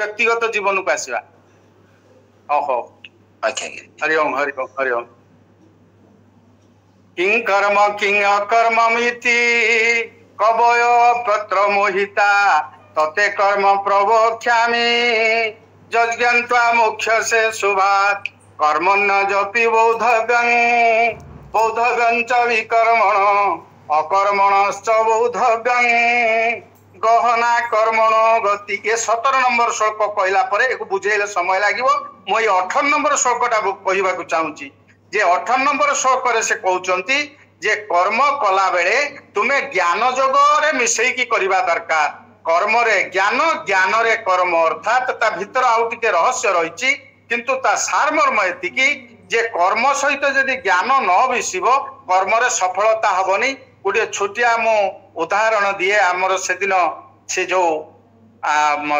व्यक्तिगत जीवन को आसवा ओहो हरि ओम हरि ओम हरि ओम किं अकर्ममिति कवय पत्र मोहिता तते कर्म प्रवक्ष्यामि यज्ञन्त्वा मुख्य से शुभात् कर्मण्य जपि बौद्धगं च विकर्मण अकर्मणश्च बौद्धगं गहना कर्मण गति। ये 17 नंबर श्लोक कहला पर एक बुझेले समय लागिवो। मो 18 नंबर श्लोकटा कहवा चाहूँगी जे 18 नंबर श्लोक से कहते जे कर्म कला बेले तुमे ज्ञान जोग रे मिसेकी करबा दरकार। कर्म रे ज्ञान ज्ञान रे कर्म अर्थात ता भीतर आउ टिके रहस्य रहिछि किंतु ता सारमर्म एतिकी जे कर्म सहित यदि ज्ञान न मिसिबो कर्म रे सफलता हबनी। गोटे छोटिया मो उदाहरण दिए आमर से दिन से जो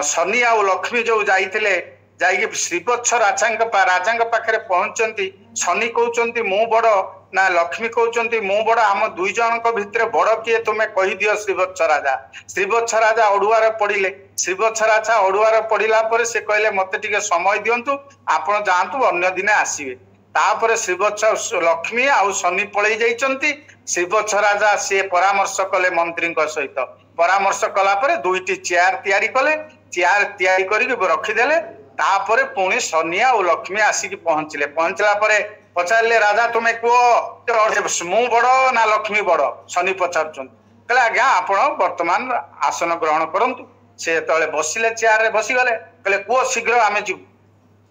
शनि आ लक्ष्मी जो जाइथिले जाइके श्रीवत्स राजा पाखरे पहुंचती शनि कहते मु बड़ ना लक्ष्मी कहते मु बड़ आम दुई जन भितर बड़ किए तुम्हें कहीदियो श्रीवत्स राजा अड़ुआर पड़िले। श्रीवत्स राजा अड़ुआर पड़िला पर से कहले मते टिके समय दियंतु आपण जातु अन्य दिने आसीबे। तापर श्रीवत्स लक्ष्मी आउ शनि पलि जाइचंती। श्रीवत्स राजा सी परामर्श कले मंत्री सहित परामर्श कला पर दुईटी चेयर तैयारी कले। चेयर तैयारी करके रखिदेले। तापर पुणी शनि और लक्ष्मी आसिक पहुंचले। पहुंचला पर पचारे राजा तुम्हें कह मु बड़ ना लक्ष्मी बड़ शनि पचार कहले आज्ञा आपण वर्तमान आसन ग्रहण करंतु। से तले बसिले चेयर रे बसीगले कहले कह शीघ्र आम जीवु।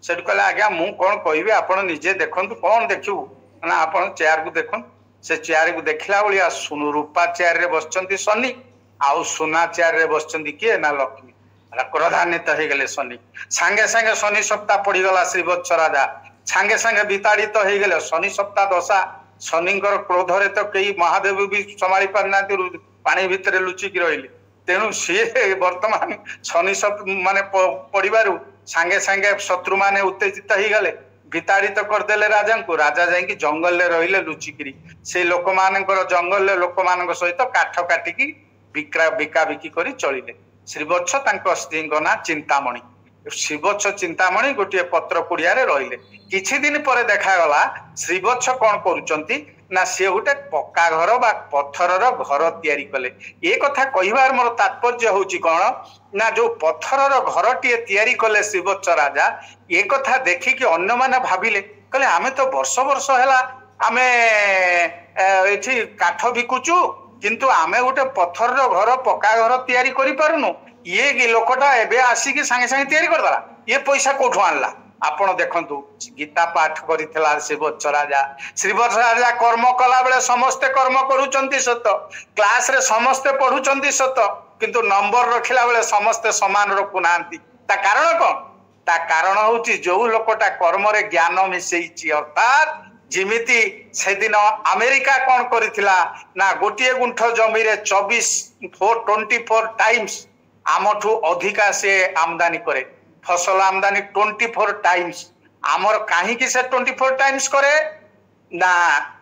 से कहले आज्ञा मु कौन कहि आपण निजे देखंतु कौन देखिबु ना आपण चेयर को देखंतु। से चेयर को देखला बलिया सुनु रूपा चेयर रे बसचंती शनि आउ सुना चेयर रे बसचंती किए ना लक्ष्मी। क्रोधान्वित हो गले शनि सांगे सांगे शनि सप्ताह पड़गला। श्रीवत्स राजा सांगे सांगे विताड़ित हो गले। शनि सप्ताह दशा शनिंकर क्रोध रे तो कई महादेव भी संभाली पारना पानी भितर लुचिकी रहिले। तेणु सी वर्तमान शनि माने पड़ू सांगे सांगे शत्रु माने उत्तेजित हो गले विताड़ित करदेले राजा को। राजा जाइकी जंगल में रहिले लुचिकी से लोक मानकर जंगल लोक मान सहित काठ काटिकी बिका बिकी करी चलिले। श्रीवत्स तांको स्त्री ना चिंतामणि। श्रीवत्स चिंतामणि गोटे पत्र कुड़िया रहिले। किछि दिन पर देखागला श्रीवत्स कौन करुचंती ना सी गोटे पक्का घर बा पत्थरर घर तैयारी कले। ए कथा कहिबार मोर तात्पर्य होउची कौन ना जो पत्थरर घर टीए तैयारी कले श्रीवत्स राजा ए कथा देखि कि अन्य माने भाबिले कहले आमे तो वर्ष वर्ष हैला आमे एठी काठ बिकुचु किंतु आमे गोटे पत्थर घर पक्का घर तैयारी करि पारुनु। ये लोकटा एबे आसिकी संगे संगे तैयारी करदला ये पैसा कोठु आनला। आपण देखंतु गीता पाठ करितला श्रीवत्स राजा। श्रीवत्स राजा कर्म कला बेले समस्ते कर्म करूचंती सत क्लास रे समस्ते पढुचंती सत किंतु नंबर रखिला बेले समस्ते समान रखु नांती। ता कारण कोन ता कारण होची जो लोकटा कर्म रे ज्ञान मिसेइची अर्थात जिमिति से दिन अमेरिका कौन करिथिला ना गोटे गुंठ जमी रे 24 टाइम्स आमठू अधिका से आमदानी करे। फसल आमदानी 24 टाइम्स आमर कहीं से 24 टाइम्स करे ना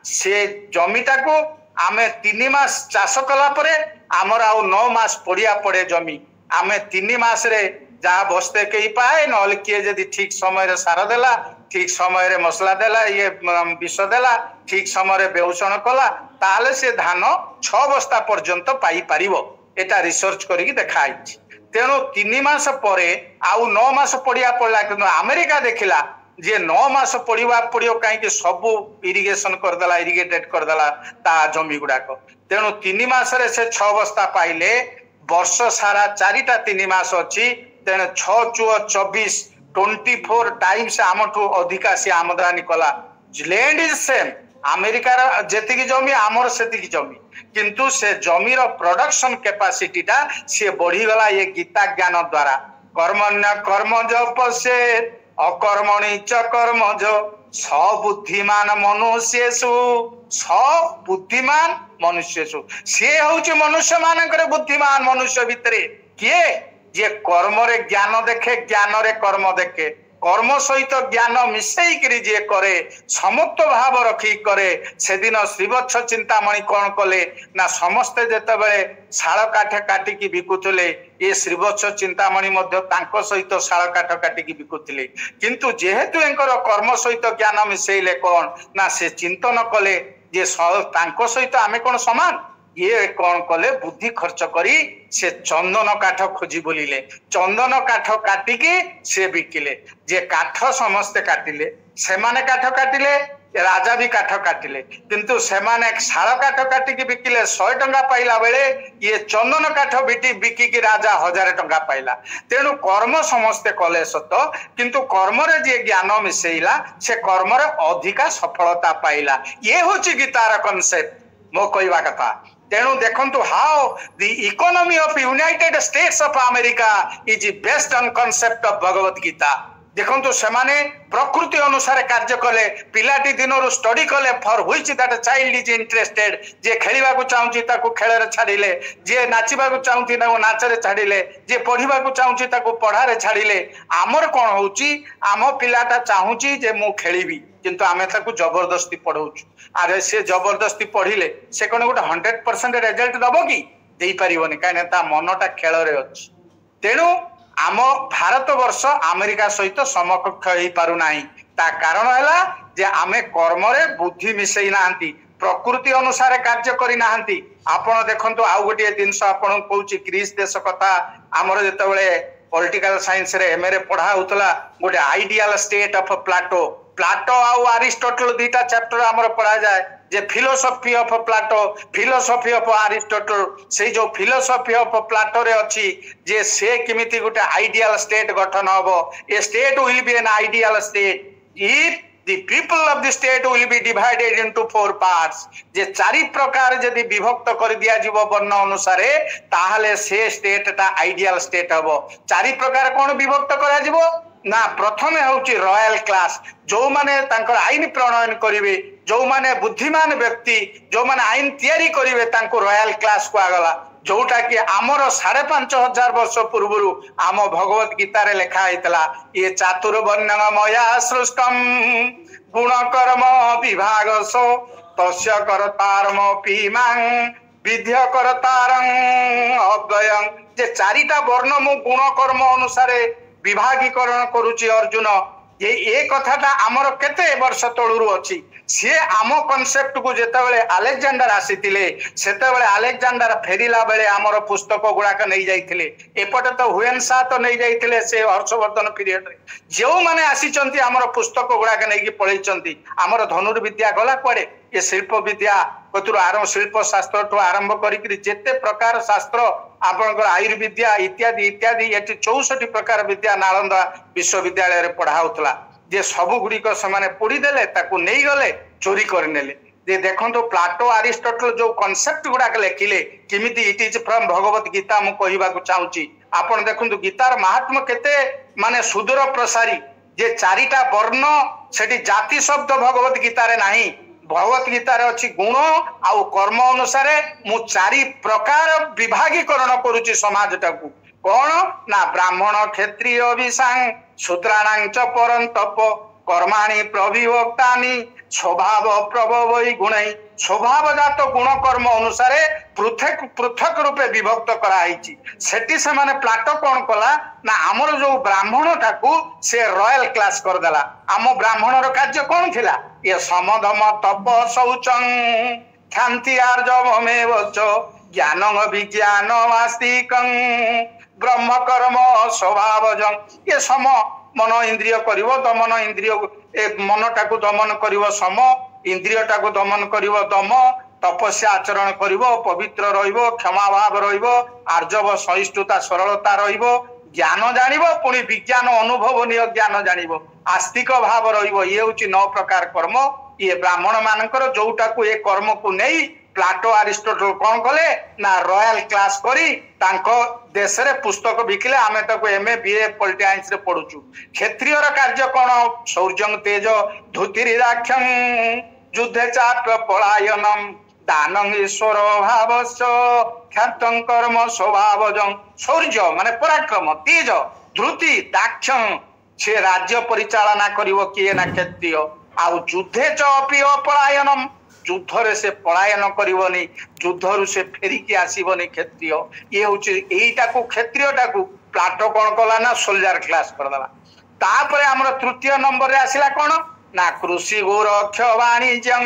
से जमीटा को आमे 3 मास चाष कला परे आमर आउ 9 मास पड़िया पड़े जमी आमे 3 मास रे जहाँ बसते कई पाए नल किए जदि ठीक समय सार देला ठीक समय मसला देला ये विष देला ठीक समय बेउषण कला ताले से धान 6 बस्ता पर्यंत पाई पारिबो। एटा रिसर्च करिक देखाई। तेणु 3 मास परे आउ 9 मास पड़िया पड़ला कि अमेरिका देखिला जे 9 मास पड़िया पड़ो कहीं सबू इरिगेशन करदेला इरिगेटेड करदेला ता जमी गुड़ाक। तेणु 3 मास से 6 बस्ता पाइले वर्ष सारा 4टा 3 मास अच्छी तेणु 6 चुआ 24 टाइम्स आमठू अधिका सी आमदानी कला। लैंड इज सेम अमेरिकार जेतिकी जमी आमर सेतिकी जमी किंतु से जमीर प्रोडक्शन कैपेसिटी टा सी बढ़ी गला ये गीता ज्ञान द्वारा। कर्मण्य कर्मज पश्येत् अकर्मणि च कर्मज सबुद्धिमान मनुष्येषु सबुद्धिमान मनुष्येषु से होउची मनुष्य मानकर बुद्धिमान मनुष्य भितरे किए जे कर्म रे ज्ञान देखे ज्ञान रे कर्म देखे कर्म सहित ज्ञान मिसेकरी जे करे समत्व भाव रखी करे से दिन श्रीवत्स चिंतामणि कौन कले ना समस्ते जेतेबेले शाल काठ काटिकी बिकुले ये श्रीवत्स चिंतामणि सहित शाल काठ काटिकी बिकुले किंतु जेहेतु एंकर कर्म सहित ज्ञान मिसेले कौन ना से चिंतन कले जे सहित आमे कौन समान ये कौन कले बुद्धि खर्च करी से चंदन काठ खोजी बोलिले चंदन काठ काटिकी से बिकिले जे काठ समस्ते काटिले सेमाने काठ काटिले राजा भी काठ काटिले किंतु सेमाने शाल काठ काटिकी बिकिले 100 टंका पाइला बेले ये चंदन काठ बिकिकी राजा 1000 टंका पाइला तेणु कर्म समस्ते कले सत किंतु कर्म रे जे ज्ञान मिसेइला से कर्म रे अधिका सफलता पाइला ये होची गीतार कॉन्सेप्ट मो कहवा कथा तेणु देखंतु how the economy of United States of America is based on concept of Bhagavad Gita देखंतु सेमाने प्रकृति अनुसार कार्य कले पिलाटी दिनरु स्टडी कले for which that child is interested जे खेलिबा को चाहुची ताको खेलरे छाडिले जे नाचिबा को चाहुची ताको नाचरे छाडिले जे पढिबा को चाहुची ताको पढारे छाडिले आमर कोन होउची आम पिलाटा चाहुची जे मु खेलिबी किंतु आमे ताको जबरदस्ती पढौछु अरे से जबरदस्ती पढिले से कोन गोटे 100% रिजल्ट दबो कि देई परिबोनी काने ता मनटा खेलरे अछि तेणु आम भारत वर्ष अमेरिका सहित समकक्ष हो पारु नाही ता कारण हैला जे आमे कर्म रे बुद्धि मिसई नाहंती प्रकृति अनुसार कार्य करी नाहंती आपण देखंतु आउ गोटे जिंस आपण कहूची ग्रीस देश कथा हमर जेतेबेले पॉलिटिकल साइंस रे एमए रे पढ़ा होतला गोटे ideal state of Plato Plato आउ अरिस्टोटल दुईटा चैप्टर हमर पढ़ा जाए जे philosophy of Plato philosophy of Aristotle से जो फिलोसफी ऑफ प्लाटो रे अछि जे से किमिति गोटे आइडियल स्टेट गठन हबो a state will be an ideal state if the people of the state will be divided into 4 parts जे चारि प्रकार यदि विभक्त कर दिया जीव वर्ण अनुसार ताहले से स्टेट ता आइडियल स्टेट हबो चारि प्रकार कोन विभक्त करा जीवो ना प्रथमे होची रॉयल क्लास जो माने तांकर आईन प्रणयन करिवे जो माने बुद्धिमान व्यक्ति जो माने आईन तयारी करिवे तांको रॉयल क्लास को आगला जोटा कि आमर 5,500 वर्ष पूर्व आम भगवत गीता रे लिखा हैतला ये चातुर्वर्ण्यमया सृष्टम गुण कर्म विभागसो तस्य कर्तारम पीमां विद्य कर्तारं अव्ययं जे चारिटा वर्ण मु गुण कर्म अनुसार विभागीकरण करूची अर्जुन ये कथाटा आमर केते वर्ष तळुरु अछि से आम कॉन्सेप्ट को जेतेबेले अलेक्जेंडर आसीतिले सेतेबेले अलेक्जेंडर फेरिला बेले आमर पुस्तक गुड़ाक नहीं जाइथिले एपटे तो हुएनसा तो नहीं जाइथिले से हर्षवर्धन पीरियड रे जो माने आसीचंती आमर पुस्तक गुड़ाक नहीं की पळैचंती आमर धनुर्विद्या गला पड़े ये शिल्प विद्या कतुर आरंभ शिल्प शास्त्र ठू आरंभ करी जेते प्रकार शास्त्र आपनकर आयुर्विद्या इत्यादि इत्यादि एटी 64 प्रकार विद्या नालंदा विश्वविद्यालय रे पढ़ाउतला जे सब गुड़िक से पोड़ी देले ताकू नहीं गले चोरी करनेले जे देखो प्लाटो अरिस्टोटल जो कॉन्सेप्ट गुड़ाक लिखिले किमिति it is from Bhagavad Gita मु कहबाकू चाहूची आपण देखंतु गीतार महात्मा केते माने सुदूर प्रसारी जे चारिटा वर्ण सेठी जाति शब्द भगवत गीता रे नाही भगवत गीता रे अछि गुण आउ कर्म अनुसार मु चारि प्रकार विभागीकरण करूची समाजटाकू कौन ना ब्राह्मण क्षत्रिय विषांग शूद्राणां च परन्तप कर्माणि प्रविभक्तानि स्वभाव प्रभवै गुणै स्वभावजात गुण कर्म अनुसार पृथक पृथक रूपे विभक्त कराई सेठी से माने प्लाटो कौन कला ना आमर जो ब्राह्मण टाकू से रॉयल क्लास कर देला आम ब्राह्मण रो कार्य कौन थिला ये समधम तप शौचं क्षान्ति आर्जवमेव च ज्ञान विज्ञान आस्तिकं ब्रह्म कर्म स्वभावजं ये सम मन इंद्रिय करिवो दमन इंद्रिय मन टाकू दमन करिवो सम इंद्रिय टाकू दमन करिवो दम तपस्या आचरण करिवो पवित्र रहिवो क्षमा भाव रहिवो आर्जव सहिष्णुता सरलता रहिवो ज्ञान जानिबो पुणी विज्ञान अनुभवनीय ज्ञान जानिबो आस्तिक भाव रहिबो ये होची 9 प्रकार कर्म ये ब्राह्मण मानकर जोटाकू ये कर्म को नहीं प्लाटो अरिस्टोटल कौन कले ना रॉयल क्लास करी तांको देश रे पुस्तक बिकिले आमे ताको एमए बीए पॉलिटिक्स रे पढुचु क्षत्रिय र कार्य कोन शौर्यं तेज धुतिरिदाख्यं युद्धे चाप पलायनम दानं ईश्वर भावस्य ख्यातं कर्म स्वभावजं शौर्य माने पराक्रम तेज धृति दाक्ष्यं से राज्य परिचालना करिवो किए ना क्षत्रिय आउ युद्धे च अपि अपलायनम युद्धरे से पलायन करिवनी युद्धरु से फेरिकी आसीबनी क्षत्रिय ये होची एईटा को क्षत्रियटा को प्लाटो कोन कला ना सोल्जर क्लास कर दला तापरे हमर तृतीय नंबर रे आसिला कोन ना कृषि गोरक्ष वाणिज्यं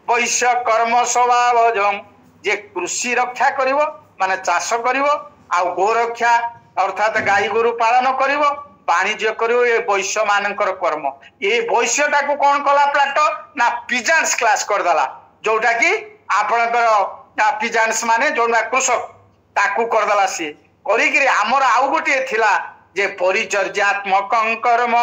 वैश्य कर्म स्वभावजं जे कृषि रक्षा करिवो माने चाष करिवो आ गोरक्षा अर्थात गाई गोरु पालन करिवो वाणिज्य करिवो ए वैश्य मानकर कर्म ए वैश्यटा को कोन कला प्लाटो ना पिजान्स क्लास कर दला जोटा कि आपनकर पिजान्स माने जोना कृषक ताकू कर दला सी करी कि हमर आउ गोटे थिला जे परिचर्यात्मक कर्म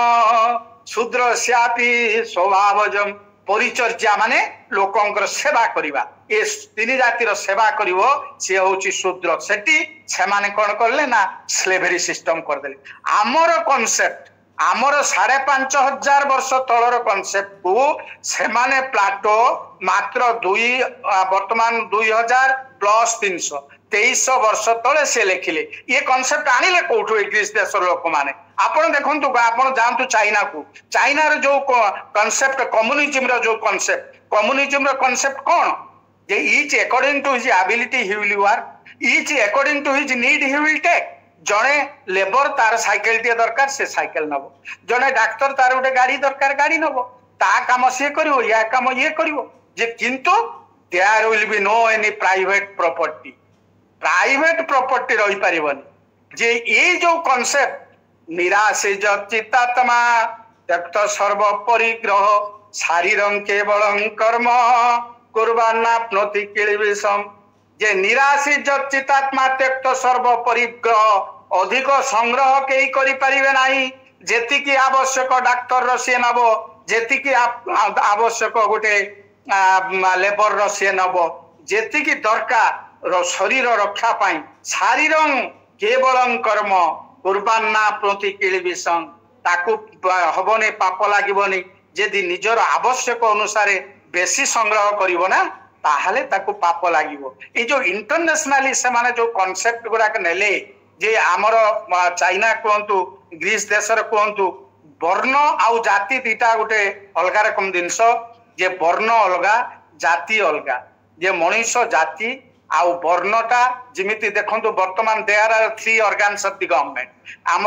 शूद्रस्यापि स्वभावजम परिचर्या माने लोकंकर सेवा करिबा ए तीन जातिर सेवा करिवो से होची शूद्र सेठी से माने कोन करले ना स्लेवरी सिस्टम कर देले हमर कांसेप्ट हमर 5,500 वर्ष तलर कांसेप्ट को से माने प्लाटो मात्र 2 वर्तमान 2000 प्लस 300 2300 वर्ष तले से लिखिले ये कांसेप्ट आनिले कोठो ग्रीस देशर लोक माने आपण देखंतु आपण जानतु चाइना को चाइना रे जो कांसेप्ट कम्युनिज्म रो जो कम्युनिज्म रो कांसेप्ट कोन जे each according to his ability he will work each according to his need he will take जने लेबर तार साइकिल टे दरकार से साइकिल नबो जने डॉक्टर तार उठे गाड़ी दरकार गाड़ी नबो ता काम से करिवो या काम ये करिवो जे किंतु there will be no any private property रही पारिबनी जे ये जो कांसेप्ट निराशे चित्तात्मा त्यक्त सर्व परिग्रह शारीरं केवलं कर्म कुर्वान्नाप्नोति किलबिषम जे निराशी चित्तात्मा त्यक्त सर्व परिग्रह अधिक संग्रह केही करि परिबे नाही जेतिकी आवश्यक डाक्टर र से नबो जेतिकी आवश्यक गोटे लेबर र से नबो जेतिकी दरकार शरीर रक्षा पाई शारीरं केवलं कर्म कुर्बान्ना प्रति किलबिषम ताकू हबने पाप लागिबनी जदि निजर आवश्यक अनुसार बेसी संग्रह करिवो ना ताहले ताकू पाप लागिवो ए जो इंटरनेशनली से माने जो कांसेप्ट गुडा नेले जे आमर चाइना कहतु ग्रीस देशर कहतु वर्ण आउ जाति दीटा गोटे अलग रकम जिनस जे वर्ण अलगा जाति अलगा जे मनुष्य जाति आउ वर्णटा जिमिति देखंतु वर्तमान there are 3 organs of the government आम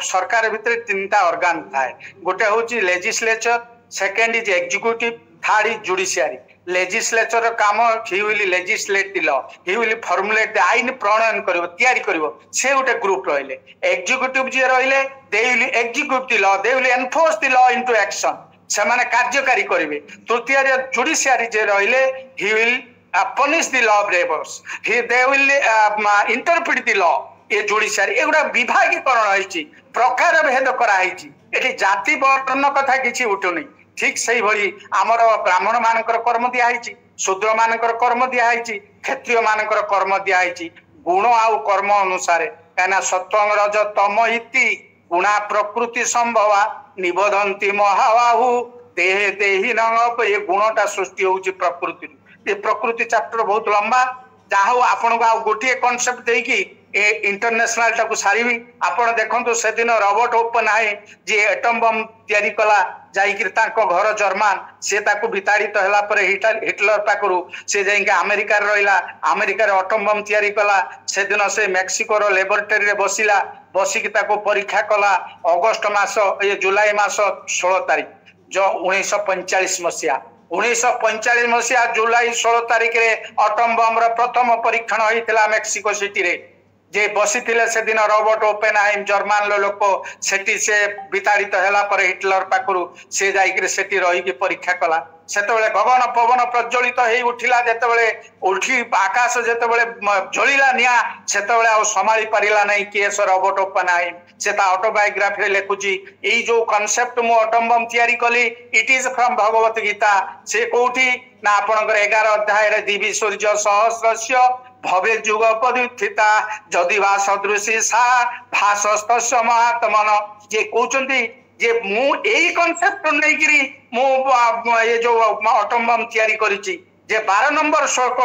सरकार भितर 3टा ऑर्गन थाए गोटे होची legislature second is executive third is judiciary legislature काम he will legislate the law he will formulate the आईन प्रणयन करिवो तयारी करिवो से गोटे ग्रुप रहिले एग्जीक्यूटिव जे रहिले they will execute the law they will enforce the law into action से माने कार्यकारी करिवे तृतीय जुडिशियरी जे रहिले he will punish the law breakers they will interpret the law ये जुडिशियरी एगुडा विभागीकरण होइछि प्रकार भेद करा होइछि एठी जाति वर्ण कथा किछि उठुनी ठीक सही भली हमर ब्राह्मण मानकर कर्म दिया होइछि शूद्र मानकर कर्म दिया होइछि क्षत्रिय मानकर कर्म दिया होइछि गुण आउ कर्म अनुसार काना सत्वं रज तम इति गुणा प्रकृति संभवा निबोधन्ति महाबाहु देहे देहि नंग ये गुणटा सृष्टि होउछि प्रकृति ये प्रकृति चैप्टर बहुत लंबा जाहो आपण को गोटे कांसेप्ट देकी ए इंटरनेशनल टाको सारीबी आपण देखंतु से दिन रॉबर्ट ओपेनहाइमर जे एटम बम तयारी कला जाईकिर ताको घर जर्मन से ताको विताड़ित होला पर हिटलर पाकरू से जाईके अमेरिका रहिला अमेरिका रे एटम बम तयारी कला से दिन से मेक्सिको रो लेबोरेटरी रे बसिला बसिकी ताको परीक्षा कला अगस्त मास ये जुलाई मास 16 तारिख जो 1945 मसिया 1945 मसीहा जुलाई 16 तारिख रे एटम बम रो प्रथम परीक्षण होइतिला मेक्सिको सिटी रे जे बसिथिले से दिन रॉबर्ट ओपेनहाइमर जर्मन लोक सेठी से विताड़ित होला पर हिटलर पाखरु से जाईकरे सेठी रही की परीक्षा कला सेतेबेले गगन पवन प्रज्वलित हेई उठिला जेतेबेले उठी आकाश जेतेबेले जळिला निया सेतेबेले आ संभाळी परिला नै केस रॉबर्ट ओपेनहाइमर से ता ऑटोबायोग्राफी रे लेखुची एई जो कांसेप्ट मो एटम बम तयारी कली it is from Bhagavad Gita से कोठी ना आपनकर 11 अध्याय रे दिवि सूर्य सहस्रस्य भवे जुग पदुत्थिता जदि वा सदृशी सा भासस्तस्य महात्मन जे कहउचंती जे मु एई कांसेप्ट नै गिरी मु ये जो एटम बम तयारी करिची जे 12 नंबर श्लोक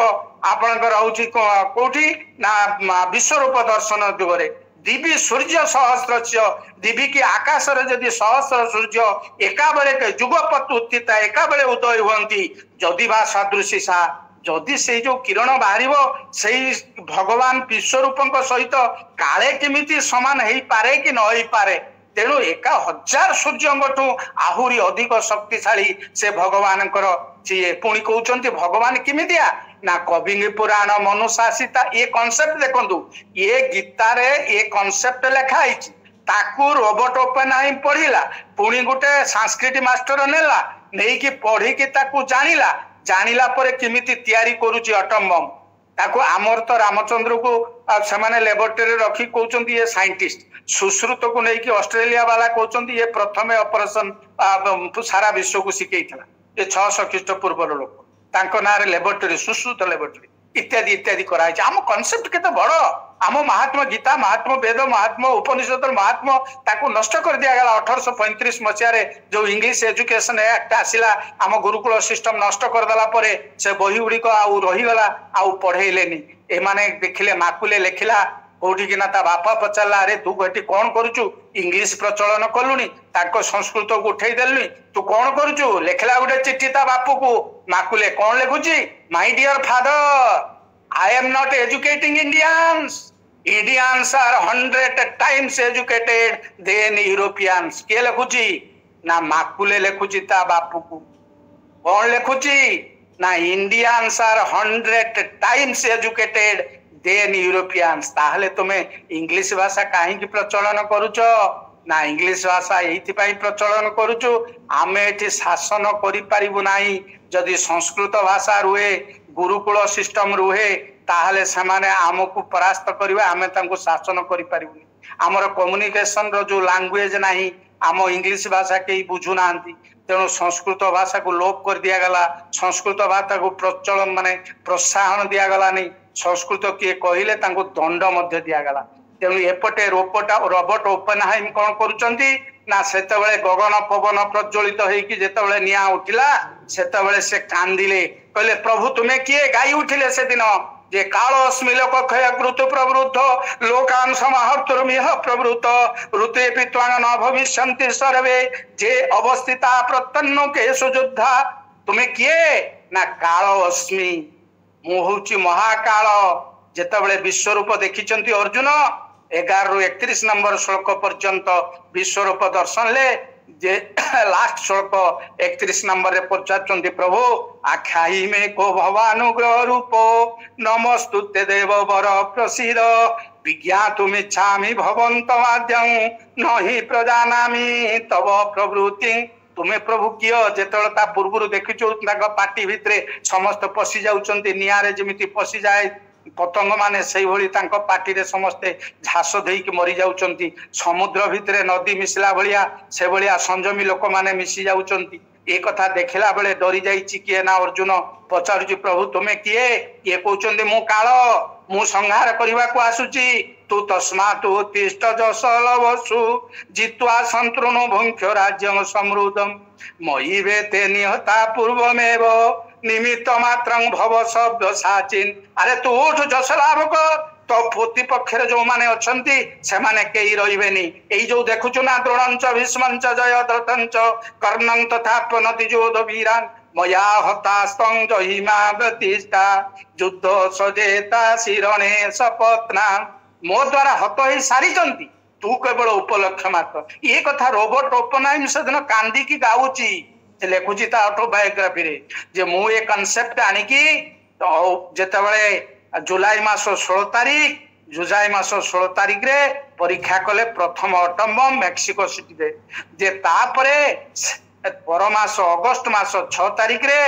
आपनकर रहउची कोठी ना विश्वरूप दर्शन जुगरे दिवी सूर्य सहस्रस्य दिवी की आकाश रे जदि सहस्र सूर्य एका बेले जुगपत उत्थित एका बेले उदय हुअंती जदि बा सदृशी सा जदि से जो किरण बाहरिबो सेई भगवान विश्वरूपଙ୍କ सहित काले केमिति समान हेई पारे कि न हेई पारे तेणु 1000 सूर्यठू आहुरी अधिक शक्तिशाली से भगवान पुणी कहते भगवान किमितिया ना कवि पुराण मनुशासिता ये कॉन्सेप्ट देखंतु ये गीतार ये कॉन्सेप्ट लिखाई ताकू रोबोट ओपेनहाइम पढ़िला पुणी गोटे संस्कृत मास्टर नेला नहीं कि पढ़ी की ताकू जानिला परे किमिति तैयारी करूची अटम बम ताकू आमर तो रामचंद्र को से लेबोरेटरी रखी कहते ये साइंटिस्ट सुश्रुत को लेकिन ऑस्ट्रेलिया वाला कहते ये प्रथम ऑपरेशन सारा विश्व को शिखई ये 600 ख्रीष्टपूर्व लोक ना लेबोरेटरी सुश्रुत लेबोरेटरी इत्यादि इत्यादि कराई आम कॉन्सेप्ट केते बड़ आम महात्मा गीता महात्मा वेद महात्मा उपनिषद महात्मा ताकू नष्ट कर दिया गला 1835 मसीह जो इंग्लिश एजुकेशन एक्ट आसिला आम गुरुकुल सिस्टम नष्ट कर देला परे से बही गुड़िक आउ रहीगला आउ पढ़ेलेनी एमाने देखिले माकुले लेखिला कोठी कि ना ता बापा पचारला अरे तू गोटी कौन करूचु इंग्लिश प्रचलन कलुनी ताको संस्कृत को उठे देलुनी तू कौन करूचु लेखला गोटे चिट्ठी ता बापू को माकुले कौन लिखुची my dear father I am not educating Indians are 100 times educated then Europeans के लिखुची ना माकुले लिखुची ता बापू को कौन लिखुची ना Indians are 100 times educated then Europeans ताहले तुम्हें इंग्लिश भाषा कहीं प्रचलन करुच ना इंग्लिश भाषा ये प्रचलन करुचु आमे एठी शासन करि परिबु नाही जदि संस्कृत भाषा रुहे गुरुकुल सिस्टम रुहे ताहले समाने आमको परास्त करिवे आमे तांको शासन करि परिबुनी हमर कम्युनिकेशन रो जो लैंग्वेज नाही आम इंग्लिश भाषा कई बुझु नांती तेणु संस्कृत भाषा को लोप कर दिया गला संस्कृत भाषा को प्रचलन माने प्रोत्साहन दिया गला नहीं संस्कृत किए कहले तांको दंड मध्य दिया गला तेणु एपटे रोबोट ओपेनहाइम कौन करुचंती ना सेतबेले गगन पवन प्रज्वलित होइकी जेतबेले निया उठिला सेतबेले से कांदिले कहले प्रभु तुमे किए गाई उठिले से दिन जे काल अस्मि लोक क्षय ऋतु प्रवृद्ध लोकान समाहर्तुमिह प्रवृत्त ऋते पित्वांग न भविष्यन्ति सर्वे जे अवस्थिता प्रतन्नो केषु युद्धा तुमे किए ना काल अस्मि मु हूँ महाकाल जेतबेले विश्वरूप देखिचंती अर्जुन 11 ରୁ 31 नंबर श्लोक पर्यंत विश्वरूप दर्शन ले जे लास्ट श्लोक 31 नंबर रे पचारचंती प्रभु आख्यायी में को भवानुग्रह रूप नमस्तुते देव वर प्रसीद विज्ञातुम इच्छामि भवन्तमाद्यं नहि प्रजानामि तव प्रवृत्ति तुम्हें प्रभु किय जेतता पूर्व देखिचु पार्टी भितरे समस्त पशि जाउचंती नियारे जेमिति पशि जाए पतंग माने सेई भली तांको पार्टी रे समस्ते झास देइक मरी जाउचंती समुद्र भितरे नदी मिसला भलिया से भलिया संजमी लोक माने मिसी जाउचंती ए कथा देखला बेले डरी जाइछि किए ना अर्जुन पचारुछि प्रभु तुमे किए ये कहउचंती मु काल मु संहार करबा को आसुची तू तस्मात् उत्तिष्ठ जसलवसु जित्वा शत्रुनो भुंक्ष्य राज्यं समृद्धं मयि वेते निहता पूर्वमेव निमित्त मात्रं भव शब्द साचिन अरे तू उठ जस लाभ कर तो प्रतिपक्ष जो माने अच्छी से माने कई रही यही जो देखुचु ना द्रोणंच भीष्मंच जयद्रथंच कर्णं तथा प्रणतिजोध वीरान मया हतास्तं जहिमा प्रतिष्ठा युद्ध सजेता शिरणे सपत्ना मो द्वारा हत ही सारी तू केवल उपलक्ष्य मात्र ये कथा रोबोट ओपेनहाइम से दिन कांदी की गाउची लेखुची ता ऑटोबायोग्राफी रे जे मु ए कांसेप्ट आनिकी जेतेबेले जुलाई मास 16 तारीख जुलाई मास 16 तारीख रे परीक्षा कले प्रथम अटम बम मेक्सिको सिटी रे जे तापरे पर मास अगस्त मास 6 तारीख रे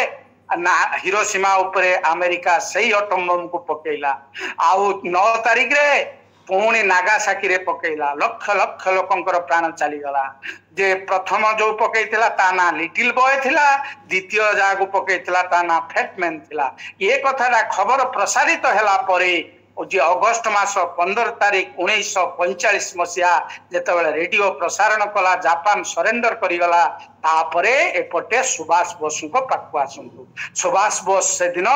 ना हिरोशिमा उपरे अमेरिका सही अटम बम को पकेला आउ 9 तारीख रे पुणी नागासाकी रे पकेला लक्ष लक्ष लोकंकर प्राण चली गला जे प्रथम जो पकेइथिला ता ना लिटिल बॉय थिला द्वितीय जागु पकेइथिला ता ना फैटमैन थिला ये कथाटा खबर प्रसारित हैला परे जे अगस्ट मास 15 तारिख 1945 मसीहा जेतेबेले रेडियो प्रसारण कला जापान सरेंडर करिगला तापरे एपटे सुभाष बोस को पाखु आसंतु सुभाष बोस से दिन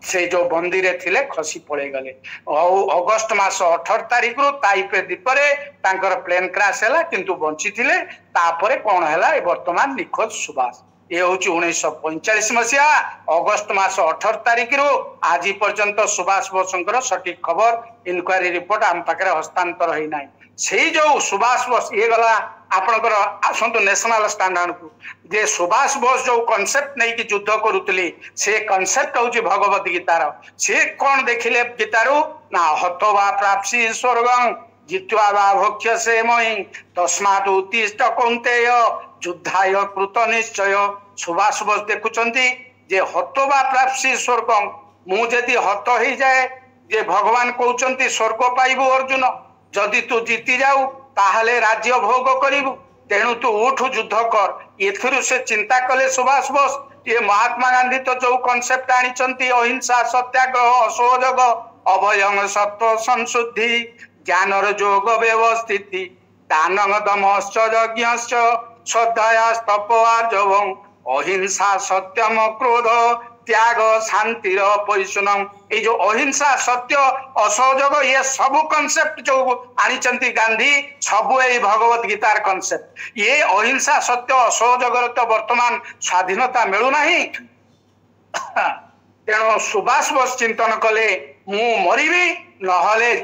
से जो बंदी रे थिले खसी पड़े गले अगस्ट मास 18 तारिख रु ताइपे द्वीपरे तांकर प्लेन क्रैश हैला किंतु बंची थिले तापरे कोन हैला ए वर्तमान निखोज सुभाष ये हूँ 1945 मसीहा अगस्ट मास 18 तारिख रु आज पर्यंत सुभाष बोसंकर सटीक खबर इनक्वारी रिपोर्ट आम पाखे हस्तांतर होना से जो सुभाष बोस ये गला आपणकर आसतु नेशनल स्टैंडर्ड को जे सुभाष बोस जो कॉन्सेप्ट नहीं कि युद्ध करुतली से कॉन्सेप्ट हूँ भगवत गीतार से कौन देखिले गीतारू ना हतो वा प्राप्सी स्वर्गं जित्वा वा भक्ष्य से मई तस्मात् उत्तिष्ठ कौन्तेय युद्धाय कृत निश्चय सुभाष बोस देखुचंती जे हतो वा प्राप्सी स्वर्गं मुझे हत ही जाए जे भगवान कहउचंती स्वर्ग पाइबु अर्जुन जदि तू जीति जाऊ ताहले राज्य भोग करिबु तेणु तू उठ युद्ध कर एथिरु से चिंता कले सुभाष बोस ये महात्मा गांधी तो जो कॉन्सेप्ट आनिचंती अहिंसा सत्याग्रह असहयोग अभयं सत्व संशुद्धि ज्ञानर योग व्यवस्थिति दानं दमश्च यज्ञश्च श्रद्धायास्तपोर्जवं अहिंसा सत्यम क्रोध त्याग शांतिर पैशुनम ये जो अहिंसा सत्य असहयोग ये सब कॉन्सेप्ट जो आनिचंती गांधी सब ये भगवत गीतार कॉन्सेप्ट ये अहिंसा सत्य असहयोग तो वर्तमान स्वाधीनता मिलू नहीं तेणु सुभाष बोस चिंतन कले मु मरिबी नहले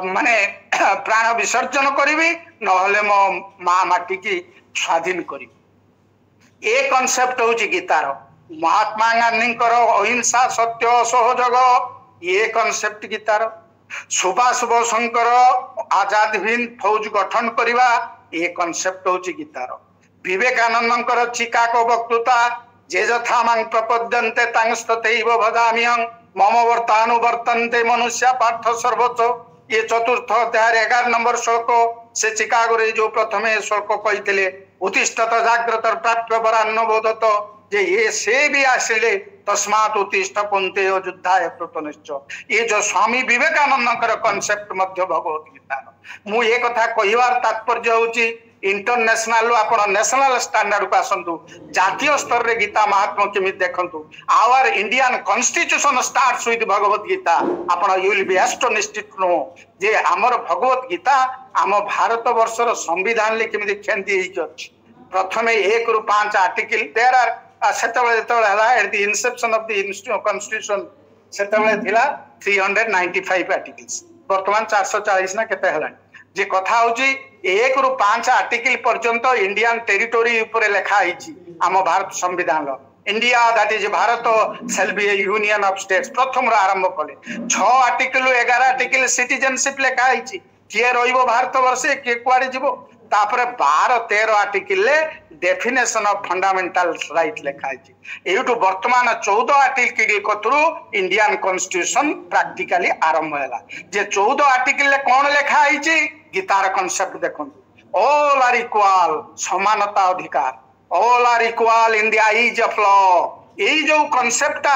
माने प्राण विसर्जन करी नहले मो माँ माटी की स्वाधीन करी ये कॉन्सेप्ट हूँ गीतार महात्मा गांधी अहिंसा सत्य असहयोग ये कॉन्सेप्ट गीतार सुभाष बोसंकर आजाद हिंद फौज गठन करवा ये कॉन्सेप्ट हूँ गीतार विवेकानंद चिकागो वक्तृता जे यथा मां प्रपद्यन्ते तांस्तथैव भजाम्यहं मम वर्तानुवर्तन्ते मनुष्य पार्थ सर्वोच्च ये चतुर्थ अध्याय 11 नंबर श्लोक से चिकागो रे जो प्रथमे श्लोक कही उत्तिष्ठत जाग्रत प्राप्य वरान्न बोधत जे ये से भी आसिले तस्मात् उत्तिष्ठ कुंते युद्धाय कृतनिश्चय ये जो स्वामी विवेकानंद कॉन्सेप्ट मध्य भगवत गीता मु ये कथा कहिवार तात्पर्य होची इंटरनेशनल आपण नेशनल स्टैंडर्ड को आसतु जातीय स्तर रे गीता महात्मा केमी देखंतु our Indian constitution starts with Bhagavad Gita आपण you will be astonished to know जे हमर भगवत गीता आम भारत वर्षर संविधान ले केमी ख्याति अछि प्रथमे 1 रु 5 आर्टिकल देयर आर सेतबेले at the inception of the constitution सेतबेले थिला 395 आर्टिकल्स वर्तमान 440 ना केते हलानी जे कथा होची 1 रु 5 आर्टिकल पर्यंत इंडियन टेरिटोरी ऊपर लिखा है आम भारत संविधान India that is Bharat shall be A union of states प्रथम आरंभ कले 6 आर्टिकल 11 आर्टिकल सिटीजनशिप लिखा है किए रहिबो भारत वर्षे किए कुआडे जीवो तापर 12-13 article definition of fundamental right लिखा है एटू वर्तमान 14 आर्टिकल कतरू इंडियन कॉन्स्टिट्यूशन प्रैक्टिकली आरंभ है जे 14 आर्टिकल कौन लिखा है गीतार कॉन्सेप्ट देखंतु ऑल आर इक्वल समानता अधिकार all are equal in the eyes of law यही जो कॉन्सेप्ट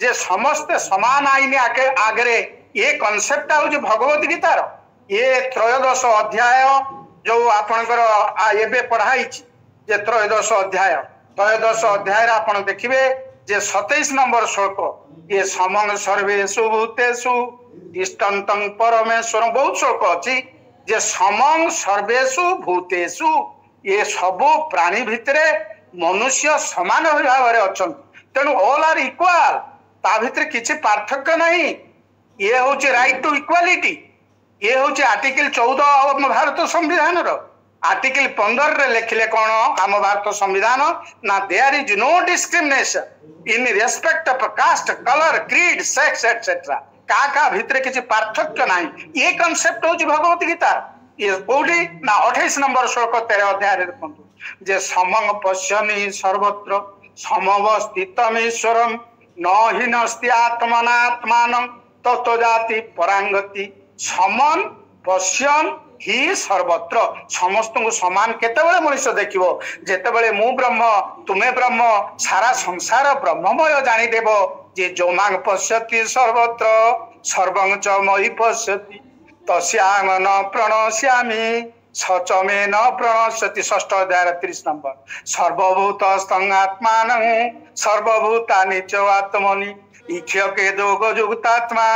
जे समस्त समान आईन आगे ये कॉन्सेप्ट हूँ भगवत गीतार ये 13 अध्याय जो आपणकर एबे पढ़ाई जे 13 अध्याय आप देखिए जे 27 नंबर श्लोक ये समंग सर्वेषु भूतेषु तिष्ठन्तं परमेश्वर बहुत श्लोक अच्छी जे समंग सर्वेषु भूतेषु ये सबु प्राणी भितरे मनुष्य समान भाव में अच्छा तेणु ऑल आर इक्वाल ता भितर किसी पार्थक्य नहीं ये हूँ राइट टू इक्वालिटी ये हूँ आर्टिकल 14 भारत संविधान आर्टिकल 15 रे लिखिले कौन आम भारत संविधान ना there is no discrimination in respect of caste colour creed sex etcetera का भितर किसी पार्थक्य नहीं ये कॉन्सेप्ट हूँ भगवत गीता ये कौटी ना 28 नंबर श्लोक 13 अध्याय देखु जे समंग पश्यमि सर्वत्र समवस्थितमीश्वरम न हीनस्ति आत्मनात्मानं तत्व जाति परांगति समन पश्यन ही सर्वत्र समस्त को समान केतेबेले मनुष्य देखिबो जेतेबेले मु ब्रह्म तुमे ब्रह्म सारा संसार ब्रह्ममय जानी देबो जे जो मांग पश्यति सर्वत्र सर्वं च मयि पश्यति तस्यां न प्रणश्यामि सच मे न प्रणश्यति 6th अध्याय 30 नंबर सर्वभूत आत्मानं सर्वभूतानि च आत्मनि इक्ष्यके दोग युक्तात्मा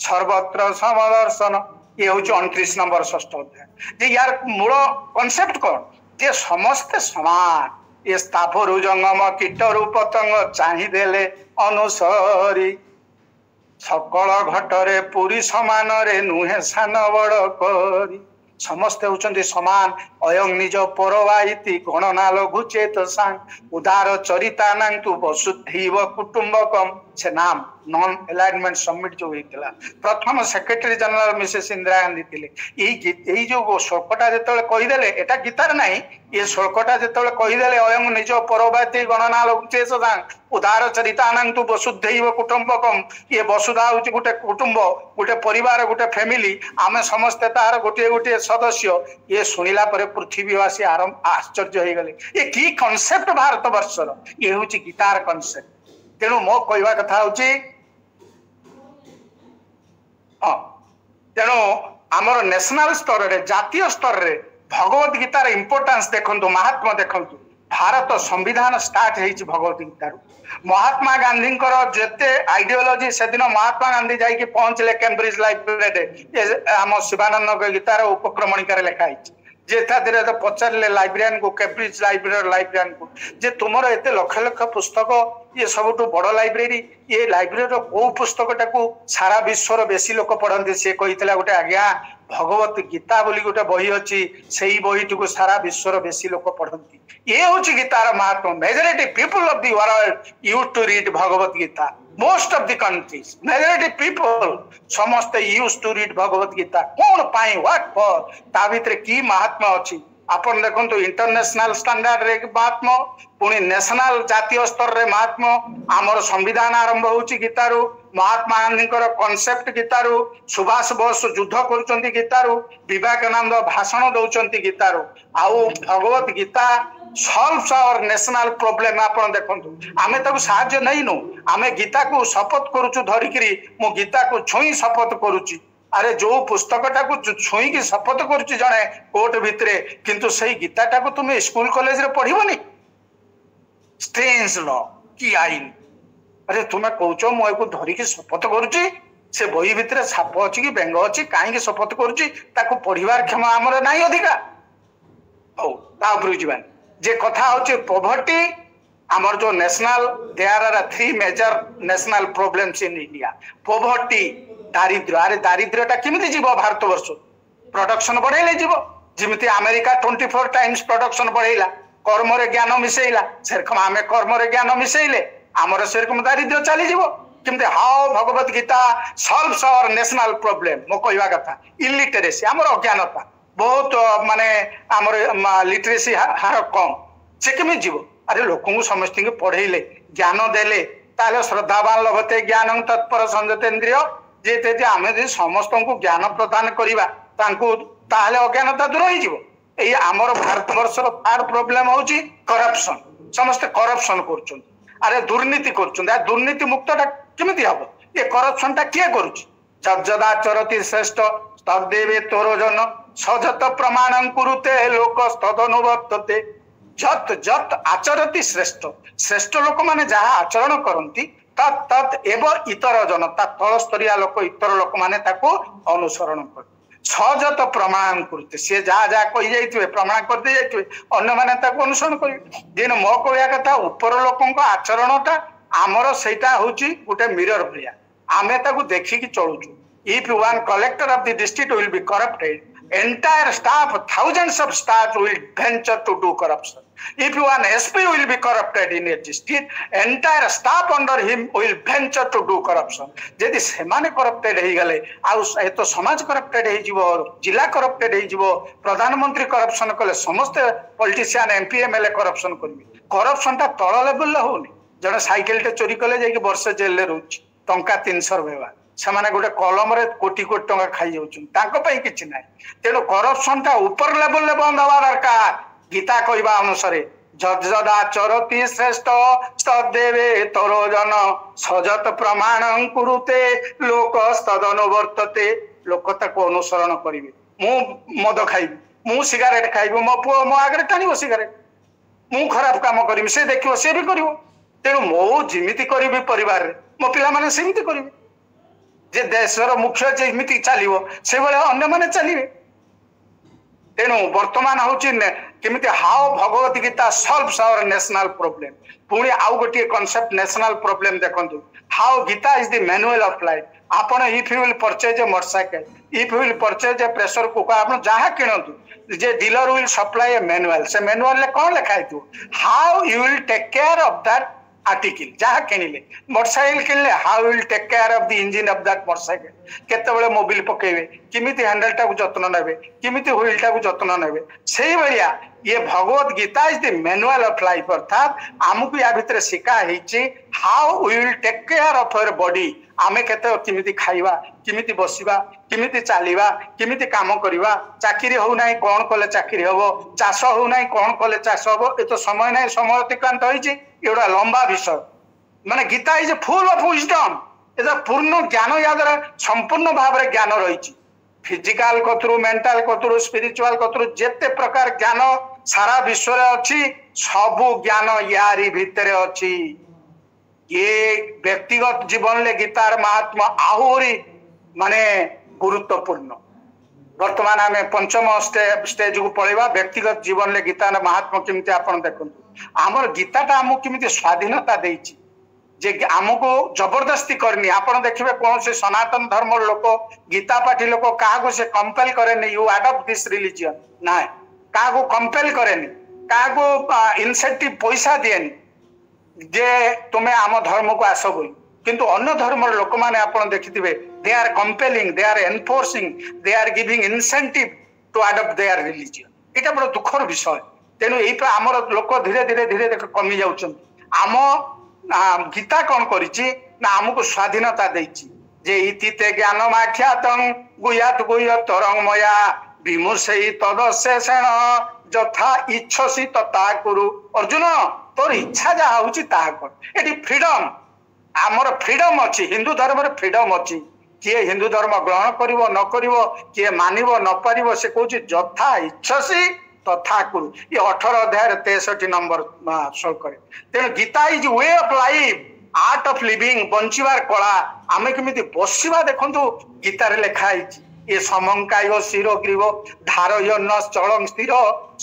सर्वत्र समदर्शन ये हूँ 29 नंबर 6th अध्याय जे यार मूल कॉन्सेप्ट कौन जे समस्ते समान ये स्थापरु जंगम कीटरु पतंग चाहिदेले अनुसरी सकल घटरे पुरी समान रे नुहे सान बड़ करी समस्ते होचंती समान अयं निज परवाइति गणना लघु चेत सांग उदार चरिता नांतु वसुधैव कुटुंबकम से नाम नॉन अलाइनमेंट समिट जो होइतला प्रथम secretary general Mrs Indira Gandhi थिले एई जो श्लोकटा जेतले कहि देले एटा गीतार नाही ये श्लोकटा जेतले कहि देले अयं निज परवाइति गणना लघु चेत सांग उदार चरिता नांतु वसुधैव कुटुंबकम ये वसुधा होची गुटे कुटुंब गुटे परिवार गुटे फैमिली आमे समस्त तार गोटे गोटे सदस्य ये सुनिला परे पृथ्वीवासी आश्चर्य हो गले ये की कॉन्सेप्ट भारत वर्षर ये हूँ गीतार कॉन्सेप्ट तेणु मो कहवा कथा हूँ तेणु आमर नेशनल स्तर रे जातीय स्तर रे भगवत गीतार इंपोर्टेंस देखंतु महात्मा देखंतु भारत संविधान स्टार्ट होइछि भगवत गीतार महात्मा गांधी जेते आइडियोलॉजी से दिन महात्मा गांधी जाइए पहुंचले कैम्ब्रिज लाइब्रेरी आम शिवानंद गीतार उपक्रमणिकार लिखाई जे तो पचारे लाइब्रेरियन को कैम्ब्रिज लाइब्रेरियन को जे तुमर एत लक्ष लक्ष पुस्तक ये सब बड़ लाइब्रेरी ये लाइब्रेरी कौ पुस्तक टाकू सारा विश्वर बेसी लोक पढ़ते सी कही गोटे आज्ञा भगवत गीता बोली गोटे बही अच्छी से ही बही टी सारा विश्वर बेसी लोक पढ़ती ये हूँ गीतार महात्मा majority people of the world use to read Bhagavad Gita most of the countries majority people समस्त use to read Bhagavad Gita कौन पाई व्हाट फॉर ता भीतर की महात्मा अच्छी आपण देखो इंटरनेशनल स्टैंडर्ड रे महात्मा पुणी नेशनल जातीय स्तर रे महात्मा आमर संविधान आरंभ होची गीतारू महात्मा गांधी कॉन्सेप्ट गीतारू सुभाष बोस युद्ध करुचंती गीतारू विवेकानंद भाषण दौचंती गीतारू आउ Bhagavad Gita solves our national problem आपण देखंतु आमे ताकू साहाय्य नहीं नु आमे गीता को शपथ करूछु धरिकरी मो गीता को छुई शपथ करूची अरे जो पुस्तकटा को छुई की शपथ करुची जणे कोर्ट भितरे किंतु सही गीताटा को तुम स्कूल कॉलेज रे पढ़िबनी स्ट्रेंज लॉ की आईन अरे तुम कहूच मु धरिकी शपथ करुची से बही भितर साप अच्छी कि बेंग अच्छी कहीं शपथ करुची ताको पढ़िबार क्षमा आमर नाही अधिका हौ ता उपरु जीवानी जे कथा होचे पॉवर्टी आमर जो national there are 3 major national problems in India poverty दारिद्र्य अरे दारिद्र्यटा केमिति जीव भारत वर्ष प्रोडक्शन बढ़ेले जीव जिमिति अमेरिका 24 टाइम्स प्रोडक्शन बढ़ेला कर्म रे ज्ञान मिसेइला सेरकम आमे कर्म रे ज्ञान मिसेइले आमर सेरकम दारिद्र्य चली जीव किमते how Bhagavad Gita solves our national problem मो कहवा कथा इलिटरेसी आमर अज्ञानता बहुत माने आमर लिटरेसी हार कम से केमी जीव अरे लोक समस्त पढ़ेले ज्ञान देले ताले श्रद्धावान लभते ज्ञान तत्पर संजतेन्द्रिय जे आम समस्त को ज्ञान प्रदान करवा ताले अज्ञानता दूर हो आमर भारत वर्ष थर्ड प्रोब्लेम हूँ करप्शन समस्त करप्शन कर अरे दुर्नीति कर दुर्नीति मुक्तटा केमिति हम ये करप्शन टा किए करुदा चरती श्रेष्ठ तदेवे तोर जन सजत प्रमाण कुरुते लोक तदनुवर्तते जत जत आचरती श्रेष्ठ श्रेष्ठ लोक माने जहाँ आचरण करती तत् तत् एव इतर जन तल स्तरीय लोक इतर लोक माने ताको अनुसरण कर सहजत प्रमाण करते सी जहाँ जहाँ कही जाइए प्रमाण करते जाइए अन्य माने ताको अनुसरण करेंगे दिन मो कहया कथा ऊपर लोक आचरणटा आमर सेटा होची गोटे मिरर भलिया आमे ताको देखिकी चलुचु if one collector of the district will be corrupted entire staff thousands of staff will venture to do corruption if one SP will be corrupted in a district entire staff under him will venture to do corruption जदि सेमाने corrupted हे गले आउ तो समाज corrupted हे जीवो जिला corrupted हे जीवो प्रधानमंत्री corruption कले समस्त पॉलिटिशियन MP MLA करप्शन करबी करप्शन ता तळ लेवल होनी जने साइकिल टे चोरी कले जाई कि वर्ष जेल ले रहउची टंका 300 रहबा से गोटे कलम रे कोटी कोटी टंका खाई जाऊँ किसी ना तेणु करप्शन टा ऊपर लेवल बंद हवा दरकार गीता कहवा अनुसार যদাচরতি শ্রেষ্ঠ তদ্দেবে তরোজন সজত প্রমাণ কুরুতে লোক তদনুবর্ততে লোক তাকে অনুসরণ করিবে ମୁଁ ମଦ ଖାଇବି ମୁଁ ସିଗାରେଟ ଖାଇବି ମୋ ପୁଅ ମୋ ଆଗରେ ଟାଣିବ ସିଗାରେଟ ମୁଁ ଖରାପ କାମ କରିବି ସେ ଦେଖିବ ସେ ବି କରିବ ତେଣୁ ମୁଁ ଯେମିତି କରିବି ପରିବାରରେ ମୋ ପିଲାମାନେ ସେମିତି କରିବେ ଯେ ଦେଶର ମୁଖ୍ୟ ଯେମିତି ଚାଲିବ ସେଭଳିଆ ଅନ୍ୟମାନେ ଚାଲିବେ ତେଣୁ ବର୍ତ୍ତମାନ ହଉଛି କେମିତି how Bhagavad Gita solves our national problem ପୁଣି ଆଉ ଗୋଟିଏ କନସେପ୍ଟ ନ୍ୟାସନାଲ ପ୍ରୋବ୍ଲେମ ଦେଖନ୍ତୁ how Gita is the manual of life ଆପଣ if you will purchase a motorcycle if you will purchase a pressure cooker ଆପଣ ଯାହା କିଣନ୍ତୁ ଯେ dealer will supply a manual ସେ ମ୍ୟାନୁଆଲରେ କ'ଣ ଲେଖା ହେଇଥିବ how you will take care of that article जहाँ किणिले मोटरसाइकेल किणिले how will take care of the engine of that motorcycle केतेबेले मोबिल पकेबे किमिति हैंडल टाकू जत्न नेबे किमिति व्हील टाकू जत्न नेबे सेही भलिया ये Bhagavad Gita is the manual of life अर्थात आमको या भितर शिखा हेछि how we will take care of our body आमे केते किमिति खाइबा किमिति बसिबा किमिति चालिबा किमिति काम करिबा चाकरी हो नाही कोन कले चाकरी हबो चाष हो नाही कोन कले चाष हबो ए तो समय नाही समय अतिक्रांत होइछि एडा लंबा विषय माने Gita is full of wisdom एदा पूर्ण ज्ञान यादरा संपूर्ण भाव रे ज्ञान रहिछि फिजिकल कतरु मेंटल कतरु स्पिरिचुअल कतरु जेते प्रकार ज्ञान सारा विश्व रे अछि सबु ज्ञान यारी भितरे अछि ये व्यक्तिगत जीवन ले गीतार महात्मा आहुरी माने गुरुत्वपूर्ण वर्तमान आम पंचम स्टेज को पड़ेगा व्यक्तिगत जीवन ले गीतार महात्मा केमती आपन देखंतु आमर गीताटा आमको केमती स्वाधीनता देछि जे आमको जबरदस्ती करनी आपन देखिबे कौन से सनातन धर्म लोक गीता पाठी लोक काहा से कंपेल करेनी यू अडॉप्ट दिस रिलीजन ना काहा कंपेल करेनी काहा इनसेंटिव पैसा दिएनी जे तुम्हें आम धर्म को आस बोली किंतु अन्य धर्म लोक मैंने आपन देखिथिबे they are compelling they are enforcing they are giving incentive to adopt their religion एटा बड़ दुखर विषय तेणु यही आमर लोक धीरे धीरे धीरे कमी जाउछन आम गीता कौन करिछि ना आमको स्वाधीनता देछि जे इतिते ज्ञान माख्यातं गुयात गुयत तरंगमया विमुषेई तदशेषण यथा इच्छसी तथा कुरु अर्जुन तोर इच्छा जहा होछि ताहा कर एटी फ्रीडम आमर फ्रीडम अछि हिंदू धर्म रे फ्रीडम अछि किए हिंदू धर्म ग्रहण करिवो न करिवो किए मानिवो न पारिवो से कहूछि यथा इच्छसी तथा कुरु ये 18 अध्याय 63 नंबर श्लोक करे तेणु Gita is way of life art of living बंचिबार कला आमे केमिति बसिबा देखंतु गीता रे लेखा आइछि ये समंकाय शिरो ग्रीव धारय न चलं स्थिर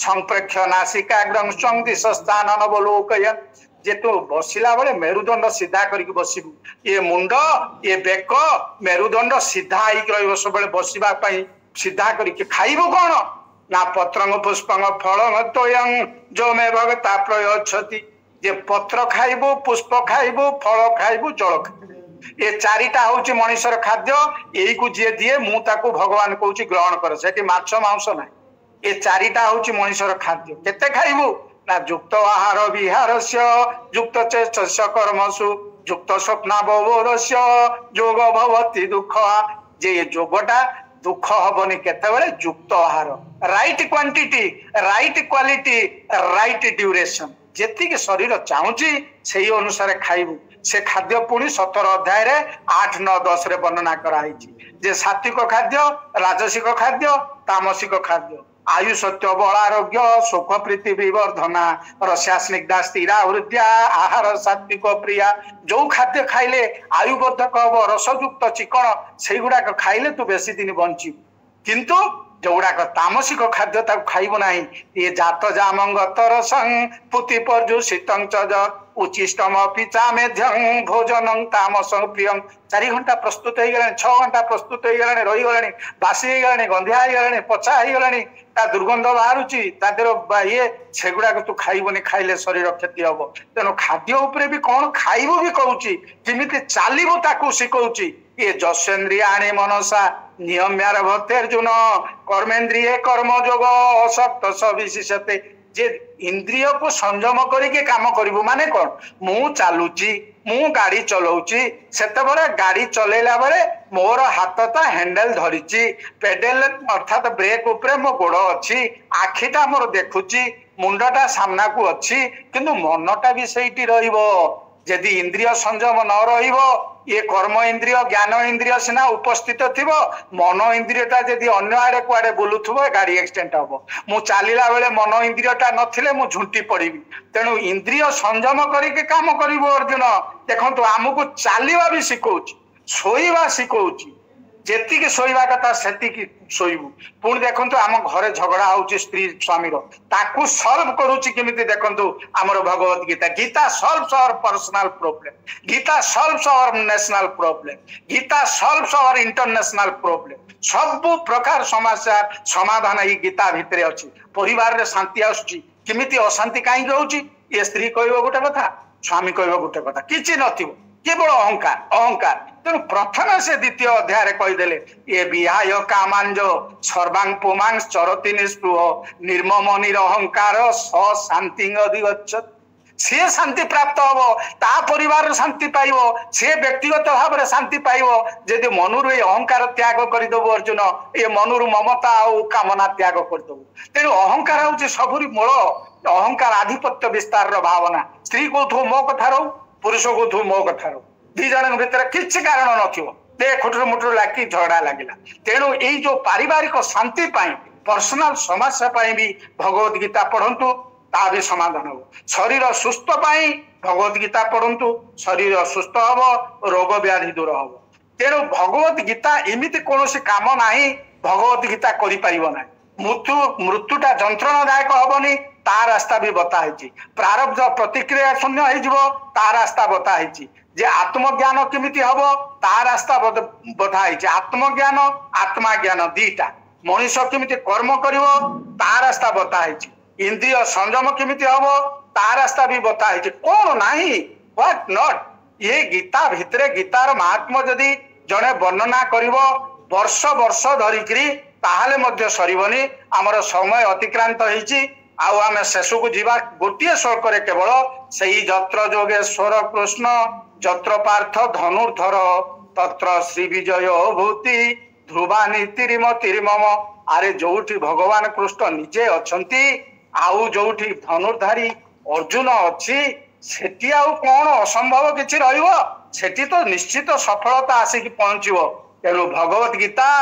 संप्रेक्ष नासिकाग्रं स्वं दिशस्थान अवलोकयन् जे तू बसिला बेले मेरुदंड सीधा करके बसिबु ये मुंड ये बेक मेरुदंड सीधा आइक रहिबो सबले बसिबा पई सीधा करके खाइबो कोन ना पत्रंग पुष्पंग फलंग तोयं जो मे भगता प्रयच्छति जे पत्र खाइबो पुष्प खाइबो फल खाइबो जल खाइबो ये चारिटा होची मनुष्यर खाद्य एई को जे दिए मु ताको भगवान कहूची ग्रहण कर सेठी माछ मांस ना ये चारिटा होची मनुष्यर खाद्य केते खाइबो ना युक्त आहार विहारस्य युक्त चेष्टस्य कर्मसु युक्त स्वप्नावबोधस्य जोग भवति दुख जे ये जोगटा दुख हबनी केतेबेले युक्त आहार right quantity right quality right duration जेतिक शरीर चाहूची से अनुसार खाइबू से खाद्य पुणी 17 अध्याय रे 8 9 10 रे वर्णना कराई जे सात्विक खाद्य राजसिक खाद्य तामसिक खाद्य आयु सत्य बल आरोग्य सुख प्रीति विवर्धना रस्या स्निग्धा स्थिरा वृद्धिया आहार सात्विक प्रिया जो खाद्य खाइले आयुवर्धक हम रसयुक्त चिकन से गुड़ाक खाइले तू बेसी दिन बंचु किंतु जोगुड़ाक तामसिक खाद्य खाइबु नाही ये जात जामंग तरसं पुति पर्जुषितं च उचिष्टम पिचा मेध्यं भोजनं तामसं प्रियं 4 घंटा प्रस्तुत हो गलानी 6 घंटा प्रस्तुत हो गलानी रही गलानी बासी हो गलानी गंधिया हो गलानी पचा हो गलानी ता दुर्गंध बाहरुची ता देर ये सेगुड़ा तू खाइबनी खाइले शरीर क्षति हम तेणु खाद्य उपरे भी कौन खाइबू भी कहूची किमिति चालिबू ताकू शिखौची ये जस्वेन्द्रियाणि मनसा नियम्यार भक्तेर्जुन कर्मेन्द्रिय कर्म जोग असक्त सविशेषते जे इंद्रिय को संयम करके काम करिबू माने कौन मु चालुची मु गाड़ी चलाउची सेते बरे गाड़ी चलेला बरे मोर हाथ तो हैंडल धरिची पेडल अर्थात ब्रेक उपरे मो गोड़ अच्छी आखिटा मोर देखुची मुंडटा सामना को अच्छी किंतु मनटा भी सहीटी रहिबो यदि इंद्रिय संयम न रहिबो ये कर्म इंद्रिय ज्ञान इंद्रिय सिना उपस्थित थिबो मन इंद्रियटा यदि अन्य आड़े कुआड़े बुलुथुबो गाड़ी एक्सीडेंट हबो मु चालिला बेले मन इंद्रियटा नथिले मु झुंटी पड़िबी तेणु इंद्रिय संयम करिके काम करिबो अर्जुन देखंतु आमको चालिबा भी सिखौची शोइबा सिखौची जेतिकी शोइबा कथा सेतिकी शोइबु पुणी देखंतु आम घरे झगड़ा होउची स्त्री स्वामी रो ताकू सॉल्व करूची केमिति देखंतु हमर Bhagavad Gita Gita solves our personal problem Gita solves our national problem Gita solves our international problem सब प्रकार समस्या समाधान ही गीता भितरे अछि परिवार रे शांति आछी केमिति अशांति काई होउची ये स्त्री कहबो गोटे कथा स्वामी कहबो गोटे कथा किछि नथिबो केवल अहंकार अहंकार तेणु प्रथम से द्वितीय अध्याय कहीदेले ये विहाय कामांज सर्वांग पुमांग चरती निस्पृह निर्मम निरहंकार स शांति अधिगच्छत सी शांति प्राप्त हम ता परिवार शांति पाइबो सी व्यक्तिगत भाव में शांति पाइबो यदि मनुर ये अहंकार त्याग करदेबो अर्जुन ये मनुर ममता और कामना त्याग करदेबो तेणु अहंकार हूँ सबुरी मूल अहंकार आधिपत्य विस्तार भावना स्त्री कौथु मो कथा रो पुरुष कौथु मो कथा रो दी जन भीतर किसी कारण नथिबो दे खुटुर मुटुर लागी झगड़ा लगिला तेणु यही जो पारिवारिक शांति पाई पर्सनाल समस्या पाई भी भगवत गीता पढ़ंतु ता भी समाधान हो शरीर सुस्थ पाई भगवत गीता पढ़ंतु शरीर सुस्थ हम रोग व्याधि दूर हम तेणु भगवत गीता एमती कौन काम नाही भगवत गीता करि परिबो ना मृत्युटा जंत्रणादायक हबनी ता रास्ता भी बताई प्रारब्ध प्रतिक्रिया शून्य हो ता रास्ता बताई जे आत्मज्ञान केमिति हब ता रास्ता बताई आत्मज्ञान आत्मा ज्ञान दीटा मनीष केमिति कर्म करिवो ता रास्ता बताई इंद्रिय संयम केमिति हब ता रास्ता भी बताई कौन नाही व्हाट नॉट ये गीता भितरे गीतार महात्मा जदि जड़े वर्णना करिवो वर्ष वर्ष धरिकी ताहले मध्य सरीबनी आमर समय अतिक्रांत होईची आउ आमे शेष को जीवा गोटे श्लोक केवल सही जत्र जोगेश्वर कृष्ण जत्र पार्थ धनुर्धर तत्र श्री विजय भूति ध्रुवा नीतिरिम तिरिमम आरे जोठी भगवान कृष्ण निजे अछंती आउ जोठी धनुर्धारी अर्जुन अच्छी सेठी आउ कौन असंभव किछि रहिबो सेठी तो निश्चित सफलता आसिकी पहुंचीबो तेणु Bhagavad Gita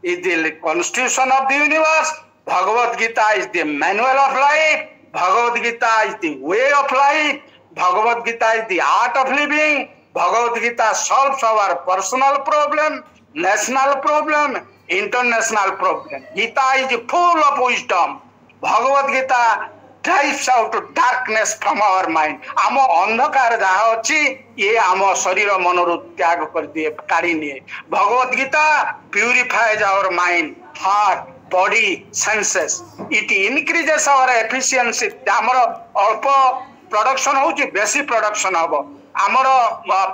is the constitution of the universe Bhagavad Gita is the manual of life Bhagavad Gita is the way of life Bhagavad Gita is the art of living Bhagavad Gita solves our personal problem national problem international problem Gita is full of wisdom Bhagavad Gita drives out darkness from our mind आम अंधकार जहाँ अच्छी ये आम शरीर मनरु त्याग कर दिए काढ़ी निए Bhagavad Gita purifies our mind heart body senses it increases our efficiency आमर अल्प प्रोडक्शन होची बेसी प्रोडक्शन हबो आमर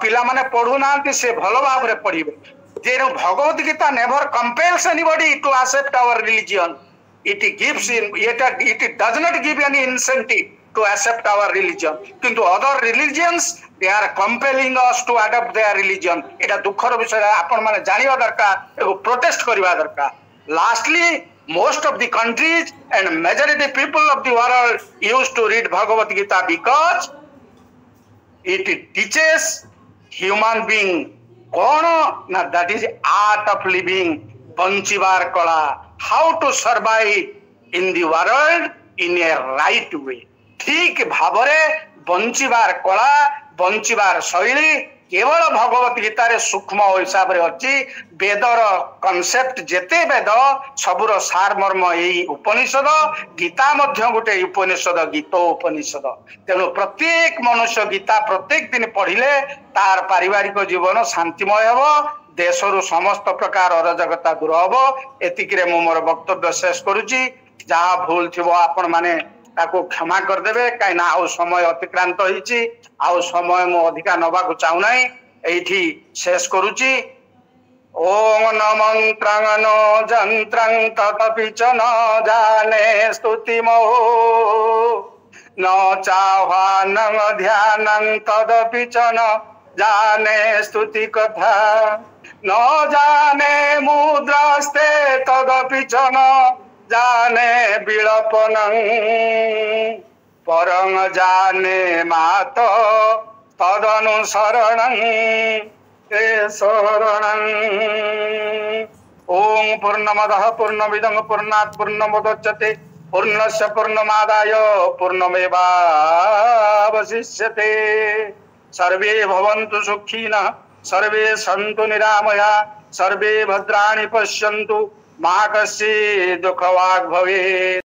पिला माने पढु नांती से भलो भाव रे पढिबे जेनु Bhagavad Gita never compels anybody to accept our religion it gives it does not give any incentive to accept our religion किंतु other religions they are compelling us to adopt their religion एटा दुखर विषय आपण माने जानिबा दरकार एगो प्रोटेस्ट करिबा दरकार lastly most of the countries and majority people of the world used to read Bhagavad Gita because it teaches human being kono na that is art of living बंचिबार कला how to survive in the world in a right way ठीक भावरे बंचिबार कला बंचिबार शैली केवल भगवत गीता रे सूक्ष्म हिसाब रे अछि वेदर कॉन्सेप्ट जेते वेद सबुर सार मर्म एई उपनिषद गीता मध्य गोटे उपनिषद गीतो उपनिषद तेणु प्रत्येक मनुष्य गीता प्रत्येक दिन पढ़िले तार पारिवारिक जीवन शांतिमय हबो देशरु समस्त प्रकार अराजकता दूर हम एतिक मु मोर वक्तव्य शेष करुच्ची जहाँ भूल थी आपण माने ताको क्षमा करदेवे कहीं आउ समय अतिक्रांत होईची आउ समय मु अधिका नबा को चाहू ना एठी शेष करुच्ची ओम न मंत्रं न जंत्रं तदपि च न जाने स्तुतिमो न चाह्वानं ध्यानं तदपि च न जाने स्तुति कथा न जाने मुद्रास्ते तदपि च न जाने विलपनं परं जाने मात तदनुसरणं ते शरणं। ओम पूर्णमदः पूर्णमिदं पूर्णात् पूर्णमुदच्यते पूर्णस्य पूर्णमादाय पूर्णमेवावशिष्यते। सर्वे भवन्तु सुखिनः सर्वे सन्तु निरामया सर्वे भद्राणि पश्यन्तु मा कश्चित् दुःखभाग् भवेत्।